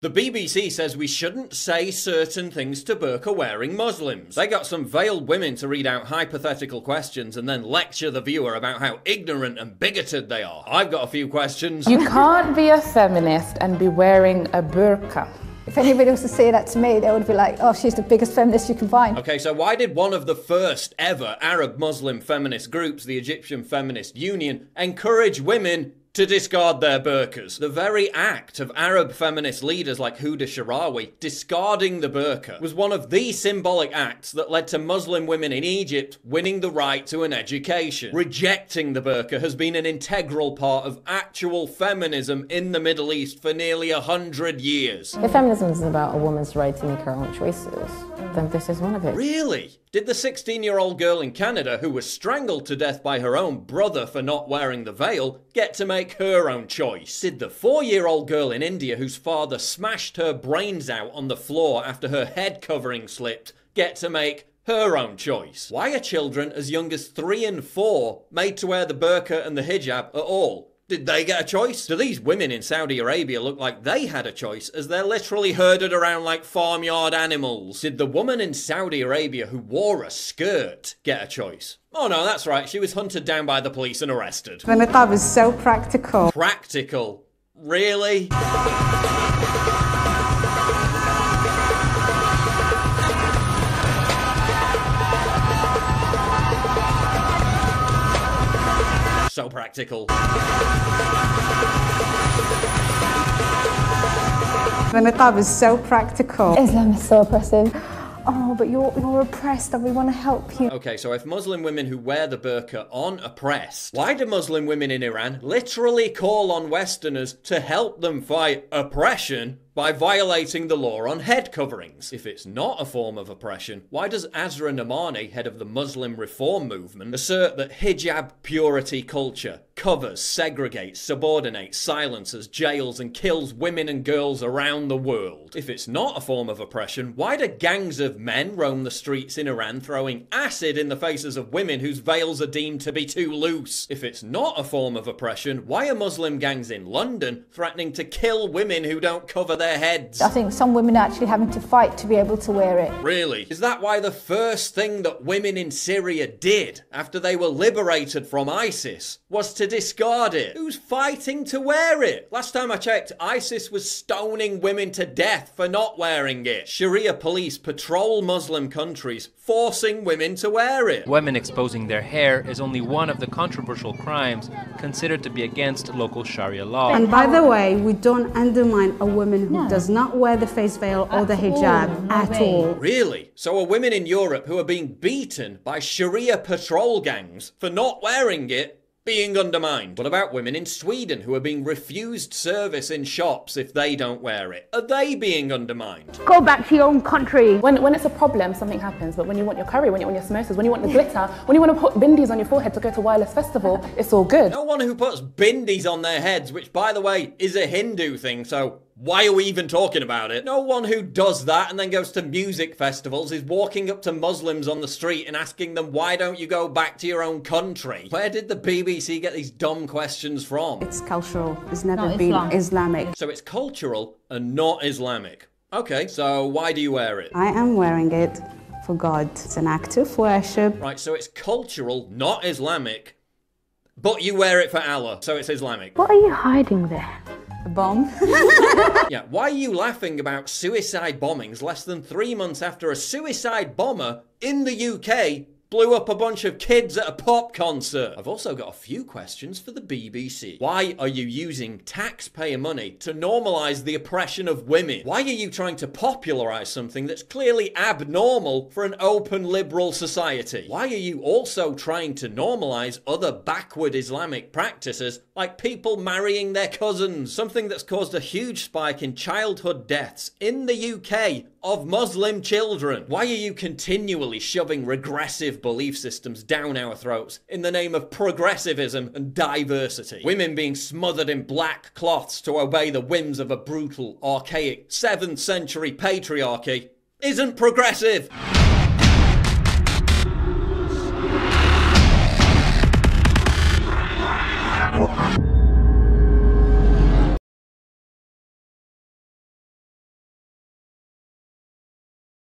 The BBC says we shouldn't say certain things to burqa-wearing Muslims. They got some veiled women to read out hypothetical questions and then lecture the viewer about how ignorant and bigoted they are. I've got a few questions. You can't be a feminist and be wearing a burqa. If anybody was to say that to me, they would be like, oh, she's the biggest feminist you can find. Okay, so why did one of the first ever Arab Muslim feminist groups, the Egyptian Feminist Union, encourage women to discard their burqas? The very act of Arab feminist leaders like Huda Sharawi discarding the burqa was one of the symbolic acts that led to Muslim women in Egypt winning the right to an education. Rejecting the burqa has been an integral part of actual feminism in the Middle East for nearly 100 years. If feminism is about a woman's right to make her own choices, then this is one of it. Really? Did the 16-year-old girl in Canada who was strangled to death by her own brother for not wearing the veil get to make her own choice? Did the 4-year-old girl in India whose father smashed her brains out on the floor after her head covering slipped get to make her own choice? Why are children as young as 3 and 4 made to wear the burqa and the hijab at all? Did they get a choice? Do these women in Saudi Arabia look like they had a choice as they're literally herded around like farmyard animals? Did the woman in Saudi Arabia who wore a skirt get a choice? Oh no, that's right, she was hunted down by the police and arrested. The niqab is so practical. Practical? Really? So practical. The niqab is so practical. Islam is so oppressive. Oh, but you're oppressed and we want to help you. Okay, so if Muslim women who wear the burqa aren't oppressed, why do Muslim women in Iran literally call on Westerners to help them fight oppression by violating the law on head coverings? If it's not a form of oppression, why does Azra Namani, head of the Muslim reform movement, assert that hijab purity culture covers, segregates, subordinates, silences, jails and kills women and girls around the world? If it's not a form of oppression, why do gangs of men roam the streets in Iran throwing acid in the faces of women whose veils are deemed to be too loose? If it's not a form of oppression, why are Muslim gangs in London threatening to kill women who don't cover their heads? I think some women are actually having to fight to be able to wear it. Really? Is that why the first thing that women in Syria did after they were liberated from ISIS was to discard it? Who's fighting to wear it? Last time I checked, ISIS was stoning women to death for not wearing it. Sharia police patrol Muslim countries, forcing women to wear it. Women exposing their hair is only one of the controversial crimes considered to be against local Sharia law. And by the way, we don't undermine a woman who does not wear the face veil or the hijab at all. Really? So are women in Europe who are being beaten by Sharia patrol gangs for not wearing it being undermined? What about women in Sweden who are being refused service in shops if they don't wear it? Are they being undermined? Go back to your own country. When it's a problem, something happens. But when you want your curry, when you want your samosas, when you want the glitter, when you want to put bindis on your forehead to go to Wireless Festival, it's all good. No one who puts bindis on their heads, which by the way is a Hindu thing, so why are we even talking about it? No one who does that and then goes to music festivals is walking up to Muslims on the street and asking them, why don't you go back to your own country? Where did the BBC get these dumb questions from? It's cultural. It's never been Islamic. So it's cultural and not Islamic. Okay, so why do you wear it? I am wearing it for God. It's an act of worship. Right, so it's cultural, not Islamic, but you wear it for Allah, so it's Islamic. What are you hiding there? A bomb. Yeah, why are you laughing about suicide bombings less than 3 months after a suicide bomber in the UK blew up a bunch of kids at a pop concert? I've also got a few questions for the BBC. Why are you using taxpayer money to normalise the oppression of women? Why are you trying to popularise something that's clearly abnormal for an open liberal society? Why are you also trying to normalise other backward Islamic practices like people marrying their cousins? Something that's caused a huge spike in childhood deaths in the UK of Muslim children. Why are you continually shoving regressive belief systems down our throats in the name of progressivism and diversity? Women being smothered in black cloths to obey the whims of a brutal, archaic 7th century patriarchy isn't progressive.